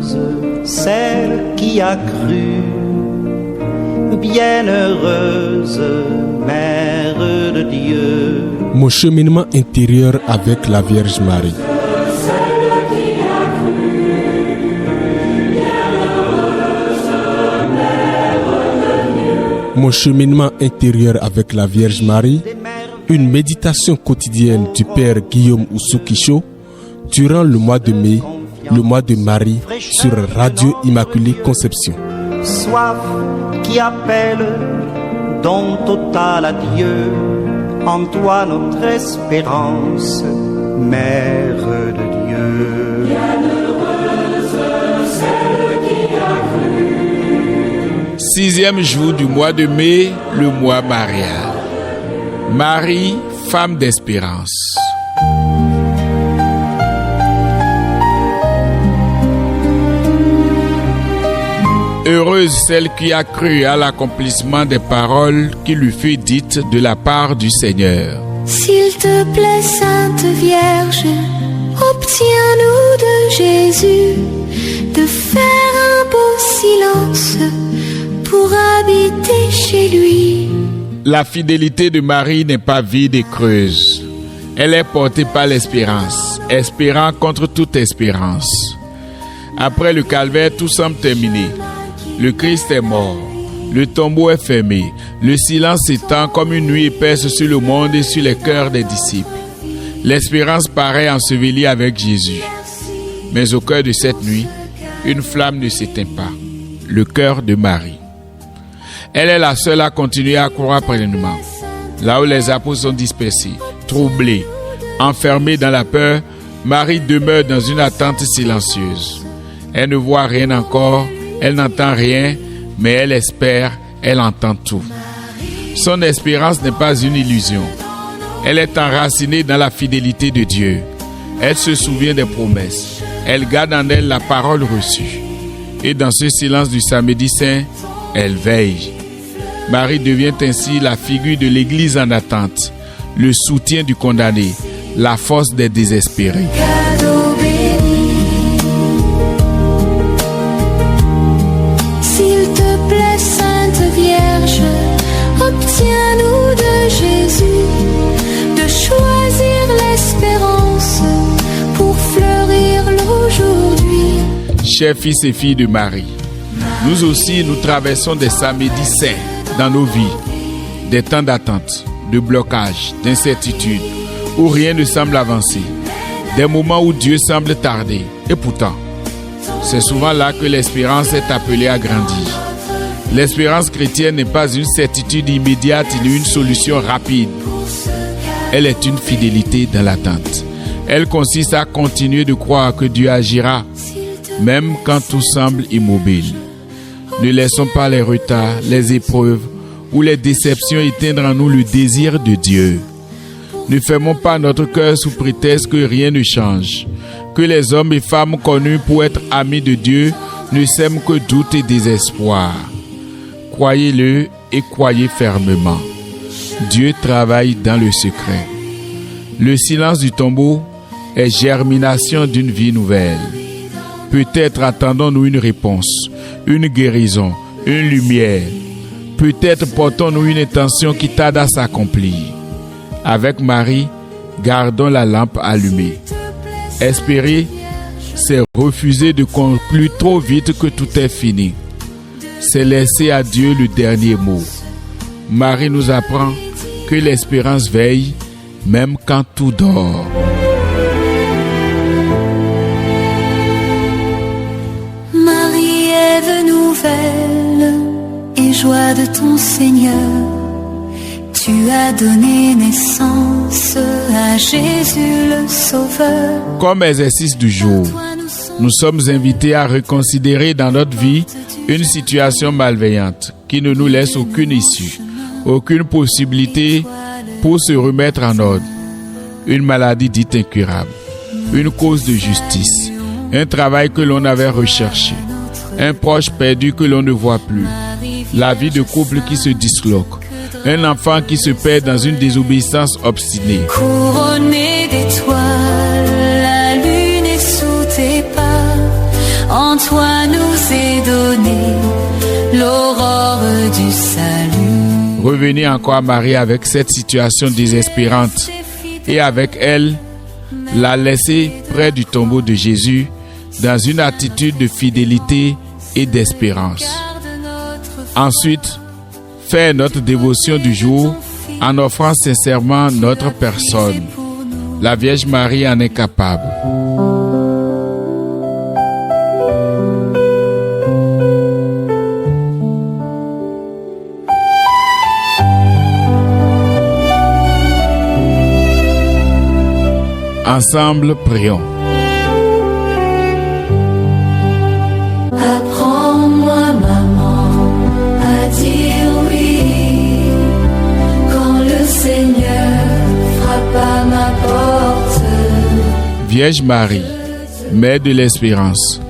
Bienheureuse celle qui a cru, bienheureuse Mère de Dieu. Mon cheminement intérieur avec la Vierge Marie. Mon cheminement intérieur avec la Vierge Marie, une méditation quotidienne du Père Guillaume Oussoukisho durant le mois de mai, le mois de Marie sur Radio Immaculée Conception. Soif qui appelle, don total à Dieu, en toi notre espérance, Mère de Dieu. Bienheureuse celle qui a cru. 6e jour du mois de mai, le mois marial. Marie, femme d'espérance. Heureuse celle qui a cru à l'accomplissement des paroles qui lui furent dites de la part du Seigneur. S'il te plaît, Sainte Vierge, obtiens-nous de Jésus de faire un beau silence pour habiter chez lui. La fidélité de Marie n'est pas vide et creuse. Elle est portée par l'espérance, espérant contre toute espérance. Après le calvaire, tout semble terminé. Le Christ est mort, le tombeau est fermé, le silence s'étend comme une nuit épaisse sur le monde et sur les cœurs des disciples. L'espérance paraît ensevelie avec Jésus. Mais au cœur de cette nuit, une flamme ne s'éteint pas, le cœur de Marie. Elle est la seule à continuer à croire pleinement. Là où les apôtres sont dispersés, troublés, enfermés dans la peur, Marie demeure dans une attente silencieuse. Elle ne voit rien encore, elle n'entend rien, mais elle espère, elle entend tout. Son espérance n'est pas une illusion. Elle est enracinée dans la fidélité de Dieu. Elle se souvient des promesses. Elle garde en elle la parole reçue. Et dans ce silence du samedi saint, elle veille. Marie devient ainsi la figure de l'Église en attente, le soutien du condamné, la force des désespérés. Obtiens-nous de Jésus de choisir l'espérance pour fleurir l'aujourd'hui. Chers fils et filles de Marie, nous aussi nous traversons des samedis saints dans nos vies, des temps d'attente, de blocage, d'incertitude, où rien ne semble avancer, des moments où Dieu semble tarder. Et pourtant, c'est souvent là que l'espérance est appelée à grandir. L'espérance chrétienne n'est pas une certitude immédiate ni une solution rapide. Elle est une fidélité dans l'attente. Elle consiste à continuer de croire que Dieu agira, même quand tout semble immobile. Ne laissons pas les retards, les épreuves ou les déceptions éteindre en nous le désir de Dieu. Ne fermons pas notre cœur sous prétexte que rien ne change, que les hommes et femmes connus pour être amis de Dieu ne sèment que doute et désespoir. Croyez-le et croyez fermement. Dieu travaille dans le secret. Le silence du tombeau est germination d'une vie nouvelle. Peut-être attendons-nous une réponse, une guérison, une lumière. Peut-être portons-nous une intention qui tarde à s'accomplir. Avec Marie, gardons la lampe allumée. Espérer, c'est refuser de conclure trop vite que tout est fini. C'est laisser à Dieu le dernier mot. Marie nous apprend que l'espérance veille, même quand tout dort. Marie, Ève nouvelle et joie de ton Seigneur, tu as donné naissance à Jésus le Sauveur. Comme exercice du jour, nous sommes invités à reconsidérer dans notre vie une situation malveillante qui ne nous laisse aucune issue, aucune possibilité pour se remettre en ordre. Une maladie dite incurable, une cause de justice, un travail que l'on avait recherché, un proche perdu que l'on ne voit plus, la vie de couple qui se disloque, un enfant qui se perd dans une désobéissance obstinée. Couronné d'étoiles, la lune est sous tes pas. En toi du salut. Revenez encore à Marie avec cette situation désespérante et avec elle, la laisser près du tombeau de Jésus dans une attitude de fidélité et d'espérance. Ensuite, faire notre dévotion du jour en offrant sincèrement notre personne. La Vierge Marie en est capable. Ensemble, prions. Apprends-moi, maman, à dire oui quand le Seigneur frappe à ma porte. Vierge Marie, Mère de l'Espérance,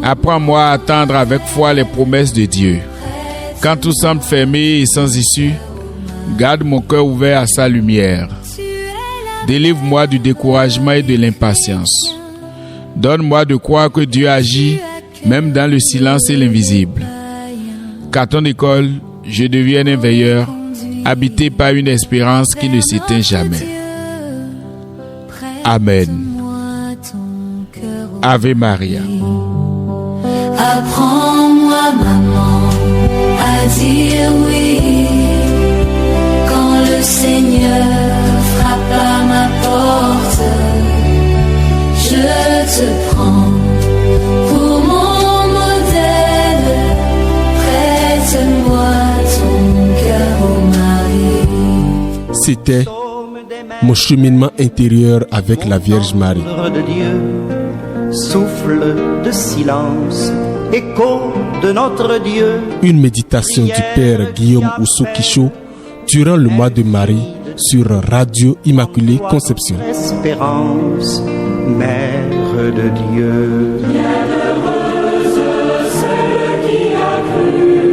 apprends-moi à attendre avec foi les promesses de Dieu. Quand tout semble fermé et sans issue, garde mon cœur ouvert à sa lumière. Délivre-moi du découragement et de l'impatience. Donne-moi de croire que Dieu agit même dans le silence et l'invisible. Qu'à ton école, je devienne un veilleur, habité par une espérance qui ne s'éteint jamais. Amen. Ave Maria. Apprends-moi, maman, à dire oui quand le Seigneur frappe à ma porte. Je te prends pour mon modèle. Prête-moi ton cœur, ô Marie. C'était mon cheminement intérieur avec la Vierge Marie. De Dieu, souffle de silence, écho de notre Dieu. Une méditation du Père Guillaume Ousso-Quichot durant le mois de Marie sur Radio Immaculée Conception. Espérance, Mère de Dieu. Bienheureuse celle qui a cru.